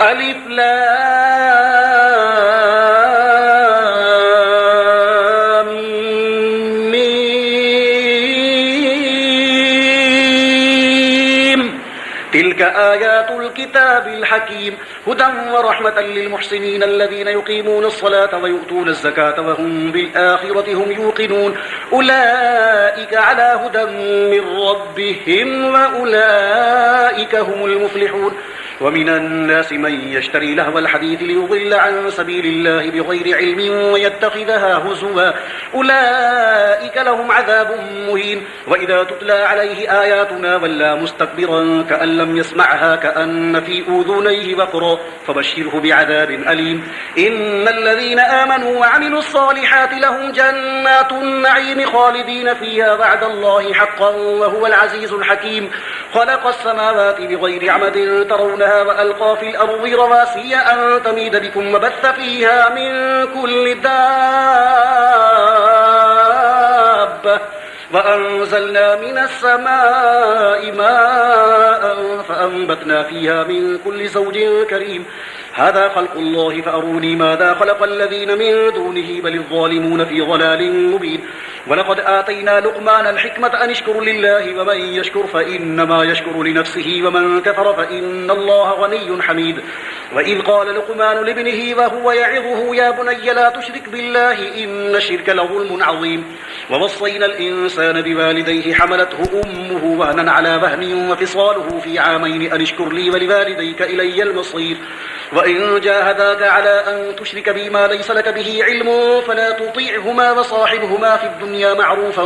ألف لام ميم تلك آيات الكتاب الحكيم هدى ورحمة للمحسنين الذين يقيمون الصلاة ويؤتون الزكاة وهم بالآخرة هم يوقنون أولئك على هدى من ربهم وأولئك هم المفلحون ومن الناس من يشتري لهو الحديث ليضل عن سبيل الله بغير علم ويتخذها هزوا أولئك لهم عذاب مهين وإذا تتلى عليه آياتنا ولى مستكبرا كأن لم يسمعها كأن في أذنيه وقرا فبشره بعذاب أليم إن الذين آمنوا وعملوا الصالحات لهم جنات النعيم خالدين فيها وعد الله حقا وهو العزيز الحكيم خلق السماوات بغير عمد ترونها وألقى في الأرض رواسي أن تميد بكم وبث فيها من كل دابة وأنزلنا من السماء ماء فأنبتنا فيها من كل زوج كريم هذا خلق الله فأروني ماذا خلق الذين من دونه بل الظالمون في ضلال مبين ولقد آتينا لقمان الحكمة أن اشكر لله ومن يشكر فإنما يشكر لنفسه ومن كفر فإن الله غني حميد وإذ قال لقمان لابنه وهو يعظه يا بني لا تشرك بالله إن الشرك لظلم عظيم ووصينا الإنسان بوالديه حملته أمه وهنا على وهن وفصاله في عامين أن اشكر لي ولوالديك إلي المصير وإن جاهداك على أن تشرك بي ما ليس لك به علم فلا تطيعهما وصاحبهما في الدنيا معروفا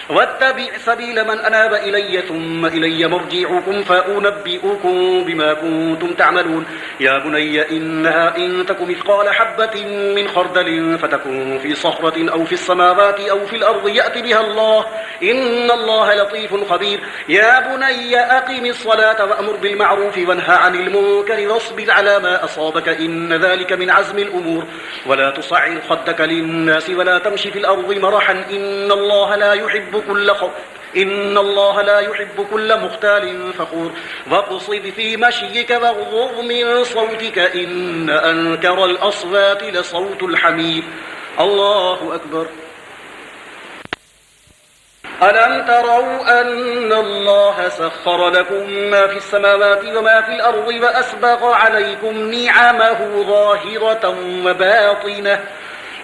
واتبع سبيل من أناب إلي ثم إلي مرجعكم فأنبئكم بما كنتم تعملون يا بني إنها إن تك مثقال حبة من خردل فتكون في صخرة أو في السماوات أو في الأرض يأت بها الله إن الله لطيف خبير يا بني أقم الصلاة وأمر بالمعروف وانهى عن المنكر واصبر على ما أصابك إن ذلك من عزم الأمور ولا تصعر خدك للناس ولا تمشي في الأرض مرحا إن الله لا يحب كل مختال فخور واقصد في مشيك واغضض من صوتك إن أنكر الأصوات لصوت الحمير الله أكبر ألم تروا أن الله سخر لكم ما في السماوات وما في الأرض وأسبغ عليكم نعمه ظاهرة وباطنة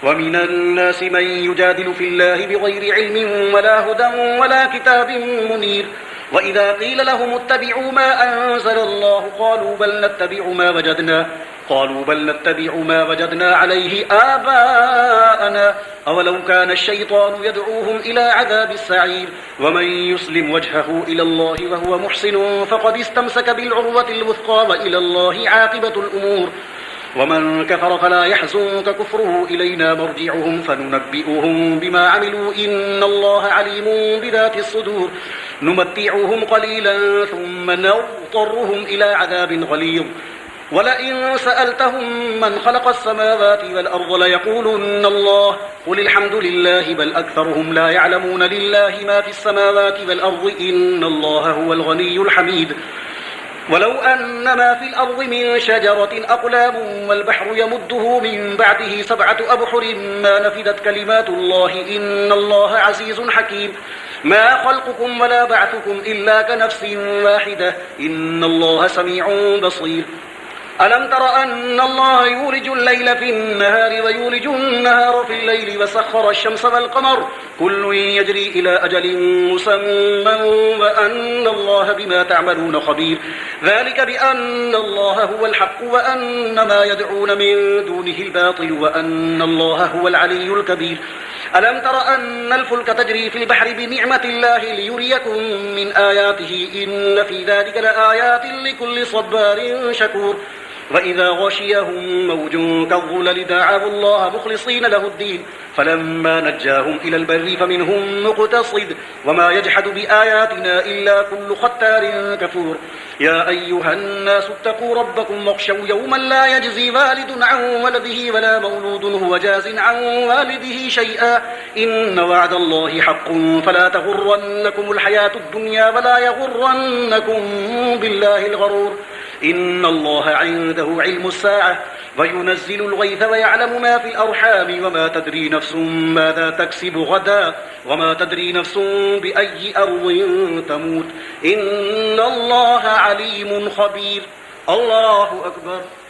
ومن الناس من يجادل في الله بغير علم ولا هدى ولا كتاب منير وإذا قيل لهم اتبعوا ما أنزل الله قالوا بل نتبع ما وجدنا عليه آباءنا أولو كان الشيطان يدعوهم إلى عذاب السعير ومن يسلم وجهه إلى الله وهو محسن فقد استمسك بالعروة الوثقى وإلى الله عاقبة الأمور ومن كفر فلا يحزنك كفره إلينا مرجعهم فننبئهم بما عملوا إن الله عليم بذات الصدور نمتعهم قليلا ثم نضطرهم إلى عذاب غليظ ولئن سألتهم من خلق السماوات والأرض ليقولن الله قل الحمد لله بل أكثرهم لا يعلمون لله ما في السماوات والأرض إن الله هو الغني الحميد ولو أن ما في الأرض من شجرة أقلام والبحر يمده من بعده 7 أبحر ما نفدت كلمات الله إن الله عزيز حكيم ما خلقكم ولا بعثكم إلا كنفس واحدة إن الله سميع بصير ألم تر أن الله يولج الليل في النهار ويولج النهار في الليل وسخر الشمس والقمر كل يجري إلى أجل مسمى وأن الله بما تعملون خبير ذلك بأن الله هو الحق وأن ما يدعون من دونه الباطل وأن الله هو العلي الكبير ألم تر أن الفلك تجري في البحر بنعمة الله ليريكم من آياته إن في ذلك لآيات لكل صبار شكور وإذا غشيهم موج كالظلل دعوا الله مخلصين له الدين فلما نجاهم إلى البر فمنهم مقتصد وما يجحد بآياتنا إلا كل ختار كفور يا أيها الناس اتقوا ربكم واخشوا يوما لا يجزي والد عن ولده ولا مولود هو جاز عن والده شيئا إن وعد الله حق فلا تغرنكم الحياة الدنيا ولا يغرنكم بالله الغرور इन्नल्लाह इंदहु इल्मुस्साअह वयुनज़्ज़िलुल गैथ वयअलमु मा फिल अर्हाम वमा तदरी नफ्सुम माज़ा तक्सिबु गदा वमा तदरी नफ्सुम बिअय्यि अर्दिन तमूत इन्नल्लाह अलीमुन खबीर। अल्लाहु अकबर।